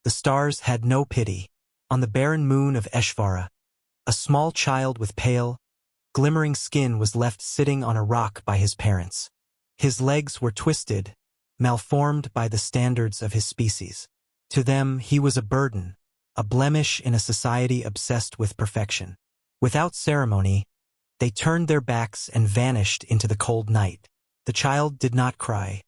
The stars had no pity. On the barren moon of Eshvara, a small child with pale, glimmering skin was left sitting on a rock by his parents. His legs were twisted, malformed by the standards of his species. To them, he was a burden, a blemish in a society obsessed with perfection. Without ceremony, they turned their backs and vanished into the cold night. The child did not cry.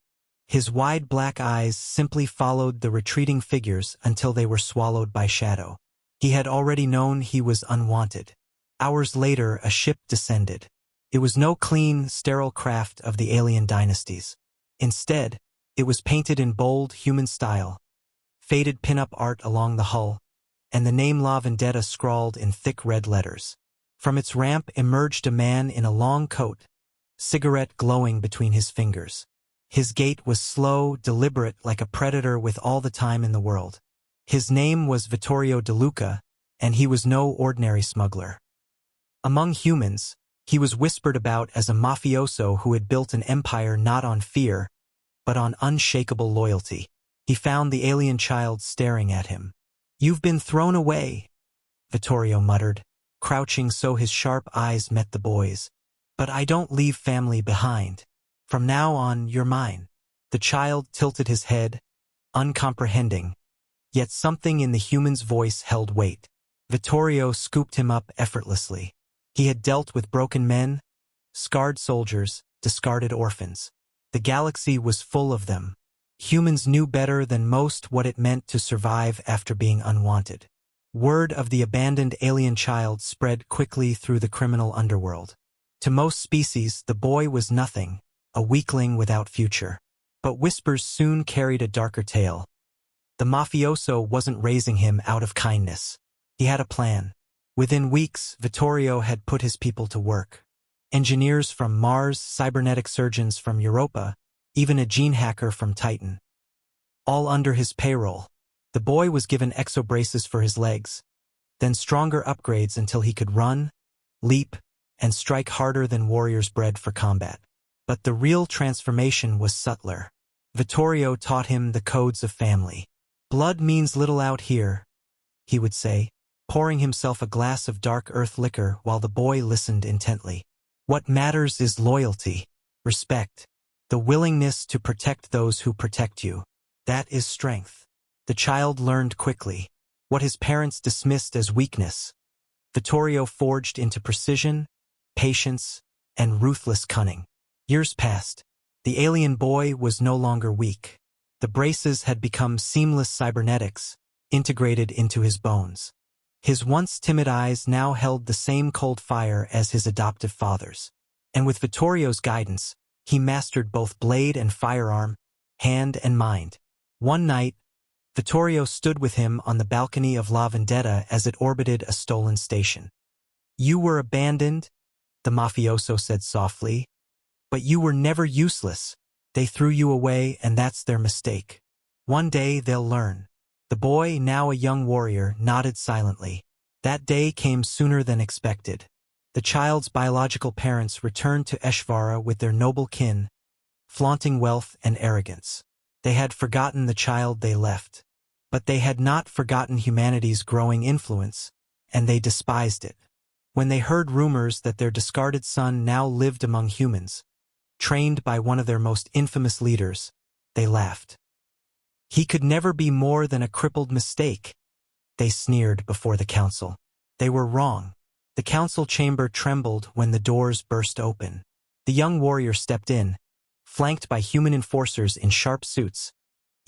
His wide black eyes simply followed the retreating figures until they were swallowed by shadow. He had already known he was unwanted. Hours later, a ship descended. It was no clean, sterile craft of the alien dynasties. Instead, it was painted in bold, human style, faded pin-up art along the hull, and the name La Vendetta scrawled in thick red letters. From its ramp emerged a man in a long coat, cigarette glowing between his fingers. His gait was slow, deliberate, like a predator with all the time in the world. His name was Vittorio De Luca, and he was no ordinary smuggler. Among humans, he was whispered about as a mafioso who had built an empire not on fear, but on unshakable loyalty. He found the alien child staring at him. "You've been thrown away," Vittorio muttered, crouching so his sharp eyes met the boy's. "But I don't leave family behind. From now on, you're mine." The child tilted his head, uncomprehending, yet something in the human's voice held weight. Vittorio scooped him up effortlessly. He had dealt with broken men, scarred soldiers, discarded orphans. The galaxy was full of them. Humans knew better than most what it meant to survive after being unwanted. Word of the abandoned alien child spread quickly through the criminal underworld. To most species, the boy was nothing, a weakling without future. But whispers soon carried a darker tale. The mafioso wasn't raising him out of kindness. He had a plan. Within weeks, Vittorio had put his people to work. Engineers from Mars, cybernetic surgeons from Europa, even a gene hacker from Titan. All under his payroll. The boy was given exobraces for his legs, then stronger upgrades until he could run, leap, and strike harder than warriors bred for combat. But the real transformation was subtler. Vittorio taught him the codes of family. "Blood means little out here," he would say, pouring himself a glass of dark earth liquor while the boy listened intently. "What matters is loyalty, respect, the willingness to protect those who protect you. That is strength." The child learned quickly. What his parents dismissed as weakness, Vittorio forged into precision, patience, and ruthless cunning. Years passed. The alien boy was no longer weak. The braces had become seamless cybernetics, integrated into his bones. His once timid eyes now held the same cold fire as his adoptive father's. And with Vittorio's guidance, he mastered both blade and firearm, hand and mind. One night, Vittorio stood with him on the balcony of La Vendetta as it orbited a stolen station. "You were abandoned," the mafioso said softly, "but you were never useless. They threw you away, and that's their mistake. One day they'll learn." The boy, now a young warrior, nodded silently. That day came sooner than expected. The child's biological parents returned to Eshvara with their noble kin, flaunting wealth and arrogance. They had forgotten the child they left. But they had not forgotten humanity's growing influence, and they despised it. When they heard rumors that their discarded son now lived among humans, trained by one of their most infamous leaders, they laughed. "He could never be more than a crippled mistake," they sneered before the council. They were wrong. The council chamber trembled when the doors burst open. The young warrior stepped in, flanked by human enforcers in sharp suits,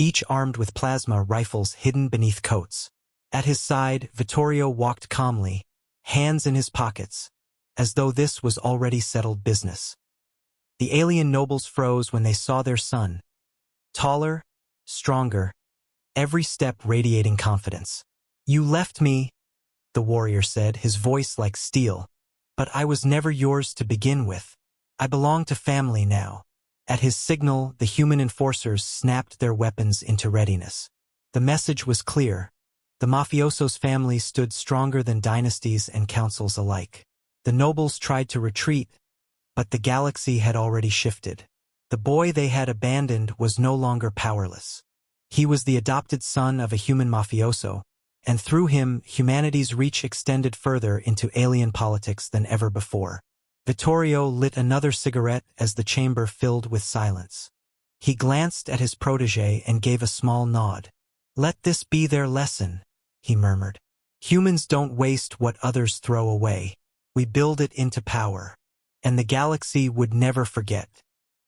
each armed with plasma rifles hidden beneath coats. At his side, Vittorio walked calmly, hands in his pockets, as though this was already settled business. The alien nobles froze when they saw their son. Taller, stronger, every step radiating confidence. "You left me," the warrior said, his voice like steel, "but I was never yours to begin with. I belong to family now." At his signal, the human enforcers snapped their weapons into readiness. The message was clear. The mafioso's family stood stronger than dynasties and councils alike. The nobles tried to retreat, but the galaxy had already shifted. The boy they had abandoned was no longer powerless. He was the adopted son of a human mafioso, and through him, humanity's reach extended further into alien politics than ever before. Vittorio lit another cigarette as the chamber filled with silence. He glanced at his protege and gave a small nod. "Let this be their lesson," he murmured. "Humans don't waste what others throw away. We build it into power. And the galaxy would never forget."